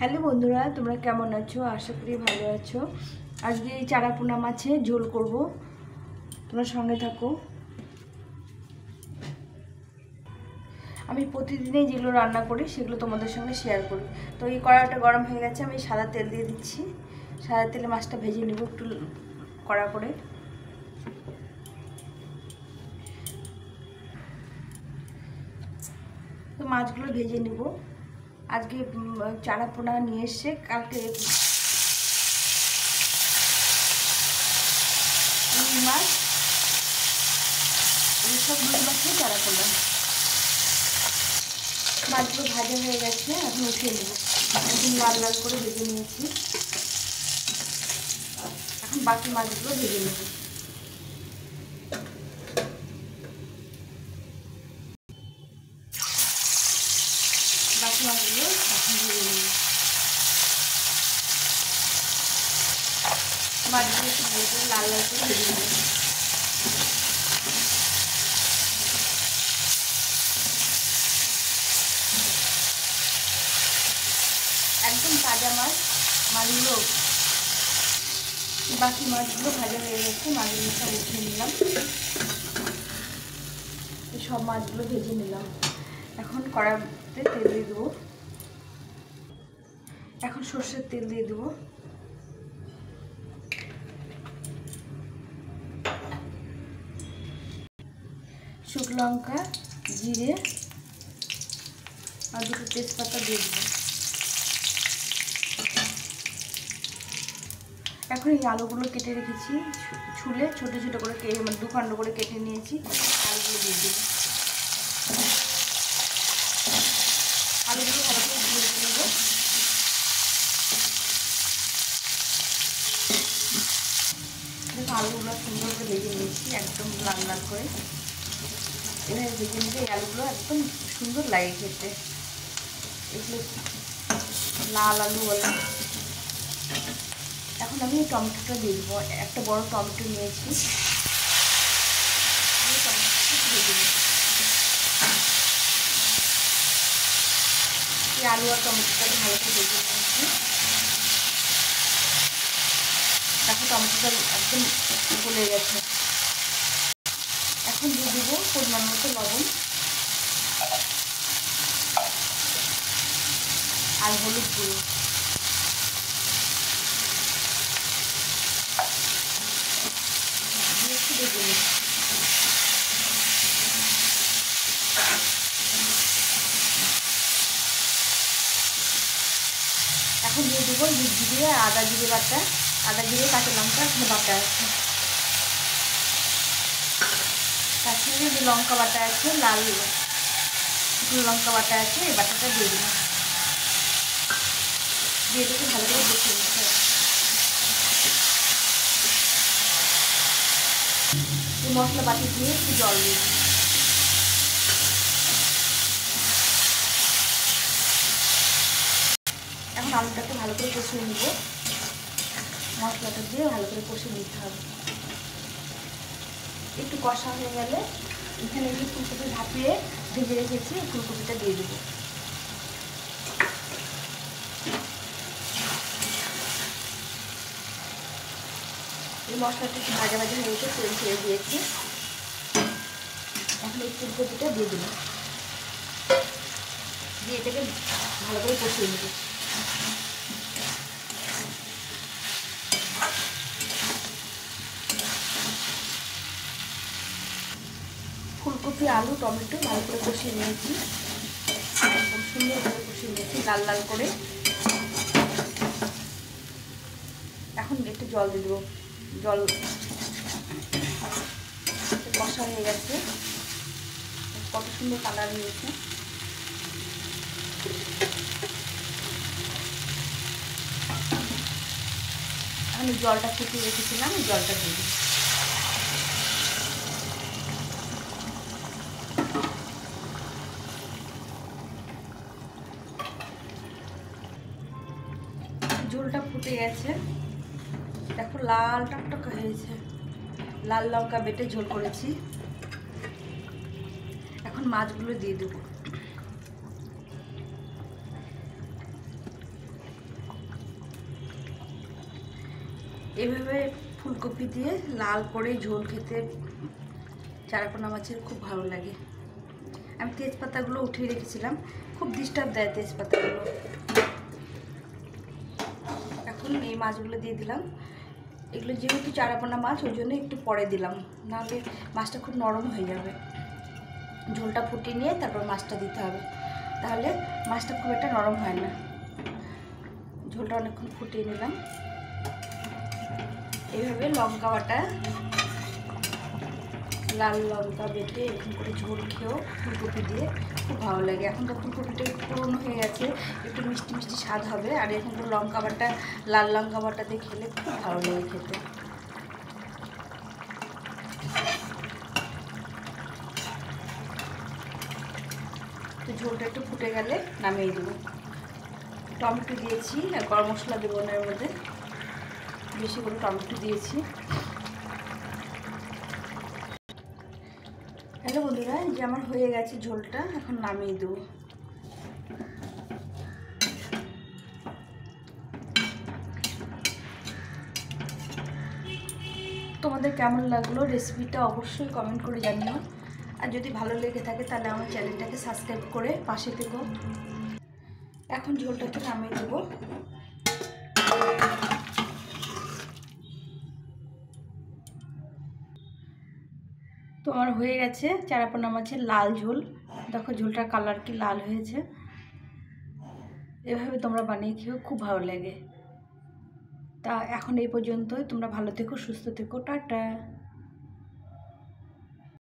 Hello বন্ধুরা, তোমরা কেমন আছো? আশা করি ভালো আছো। আজকে এই চারা পোনা মাছের ঝোল করব, তোমরা সঙ্গে থাকো। আমি প্রতিদিনই যেগুলো রান্না করি সেগুলো তোমাদের সঙ্গে শেয়ার করি। তো এই কড়াটা গরম হয়ে গেছে, আমি সাদা তেল দিয়ে দিচ্ছি। সাদা তেলে মাছটা ভেজে নেব একটু কড়া করে। তো মাছগুলো ভেজে নেব। আজকে চারা পোনা নিয়ে এসছে, কালকে রুই মাছ, এইসব রুই মাছের চারা পোনা। মাছগুলো ভাজা হয়ে গেছে, এখন উঠিয়ে নেব। এখন লাল লাল করে ভেজে নিয়েছি, এখন বাকি মাছগুলো ভেজে নেব। বাকি মাছগুলো এখন ভেজে নেব। মাছগুলো একটু ভালো করে লাল লাল করে ভেজে নেব। একদম তাজা মাছ, মাছগুলো বাকি মাছগুলো ভাজা হয়ে গেছে, মাছগুলো সব উঠিয়ে নিলাম। সব মাছগুলো ভেজে নিলাম। এখন কড়াইতে তেল দিয়ে দেবো। এখন সর্ষের তেল দিয়ে দেবো। শুকনো লঙ্কা, জিরে আর দুটো তেজপাতা দিয়ে দেবো। এখন এই আলুগুলো কেটে রেখেছি, ছুলে ছোটো ছোটো করে দু খণ্ড করে কেটে নিয়েছি। আলুগুলো দিয়ে দেবো। আলুগুলো ভালো করে ভেজে নেব। দেখো আলুগুলো সুন্দর করে ভেজে নিয়েছি, একদম লাল লাল করে। এভাবে ভেজে নিলে এই আলুগুলো একদম সুন্দর লাগে খেতে। এগুলো লাল আলু বলে। এখন আমি টমেটোটা দিয়ে দেবো। একটা বড় টমেটো নিয়েছি, এই আলু আর টমেটোটাকে ভালো করে ভেজে নিয়েছি। এখন টমেটোটা একদম গলে গেছে। এখন দিয়ে দেবো পরিমাণ মতো লবণ আর হলুদ গুঁড়ো। দিয়ে একটু ভেজে নেব। এখন দিয়ে দেবো জিরে আর আদা জিরে বাটা, আদা জিরে কাঁচা লঙ্কা এখানে বাটা আছে। কাশ্মীরি যে লঙ্কা বাটা আছে, লাল শুকনো লঙ্কা বাটা আছে, এই বাটাটা দিয়ে দেবো। দিয়ে দেবো ভালো করে কষিয়ে নিতে হবে। এই মশলা বাটি দিয়ে একটু জল দিয়ে দেবো। এখন আলুটাকে ভালো করে কষিয়ে নেব। মশলাটা দিয়ে ভালো করে কষিয়ে নিতে হবে। একটু কষা হয়ে গেলে এখানে যে ফুলকপি ভাপিয়ে ভেজে রেখেছি, ফুলকপিটা দিয়ে দেবো। এই মশলাটা একটু ভাজা ভাজা হয়ে গেছে, তেল ছেড়ে দিয়েছি। এখন এই ফুলকপিটা দিয়ে দেবো, দিয়ে এটাকে ভালো করে কষিয়ে নেব। ফুলকপি, আলু, টমেটো ভালো করে কষিয়ে নিয়েছি, একদম সুন্দর করে কষিয়ে নিয়েছি লাল লাল করে। এখন একটু জল দিয়ে দেবো। জল কষা হয়ে গেছে, কত সুন্দর কালার হয়েছে। আমি জলটা ফুটিয়ে রেখেছিলাম, জলটা দিয়ে দিই। ঝোলটা ফুটে গেছে, দেখো লাল টকটকা হয়েছে। লাল লঙ্কা বেটে ঝোল করেছি। এখন মাছগুলো দিয়ে দেবো। এভাবে ফুলকপি দিয়ে লাল করে ঝোল খেতে চারাপোনা মাছের খুব ভালো লাগে। আমি তেজপাতাগুলো উঠিয়ে রেখেছিলাম, খুব ডিস্টার্ব দেয় তেজপাতাগুলো। এখন এই মাছগুলো দিয়ে দিলাম। এগুলো যেহেতু চারাপোনা মাছ ওই জন্য একটু পরে দিলাম, নাহলে মাছটা খুব নরম হয়ে যাবে। ঝোলটা ফুটিয়ে নিয়ে তারপর মাছটা দিতে হবে, তাহলে মাছটা খুব একটা নরম হয় না। ঝোলটা অনেকক্ষণ ফুটিয়ে নিলাম। এইভাবে লঙ্কা বাটা, লাল লঙ্কা বেটে এরকম করে ঝোল খেয়েও ফুলকপি দিয়ে খুব ভালো লাগে। এখন তো ফুলকপিটা একটু পুরনো হয়ে গেছে, একটু মিষ্টি মিষ্টি স্বাদ হবে। আর এখন তো লঙ্কা বাটা, লাল লঙ্কা বাটা দিয়ে খেলে খুব ভালো লাগে খেতে। তো ঝোলটা একটু ফুটে গেলে নামিয়ে দেবো। টমেটো দিয়েছি আর গরম মশলা দেবো না, এর মধ্যে বেশি করে টমেটো দিয়েছি। হ্যালো বন্ধুরা, যে আমার হয়ে গেছে ঝোলটা, এখন নামিয়ে দেবো। তোমাদের কেমন লাগলো রেসিপিটা অবশ্যই কমেন্ট করে জানিও। আর যদি ভালো লেগে থাকে তাহলে আমার চ্যানেলটাকে সাবস্ক্রাইব করে পাশে থেকো। এখন ঝোলটাকে নামিয়ে দেবো। তো আমার হয়ে গেছে চারাপোনা মাছের লাল ঝোল। দেখো ঝোলটার কালার কি লাল হয়েছে। এভাবে তোমরা বানিয়ে খেও, খুব ভালো লাগে। তা এখন এই পর্যন্তই। তোমরা ভালো থেকো, সুস্থ থেকো, টাটা।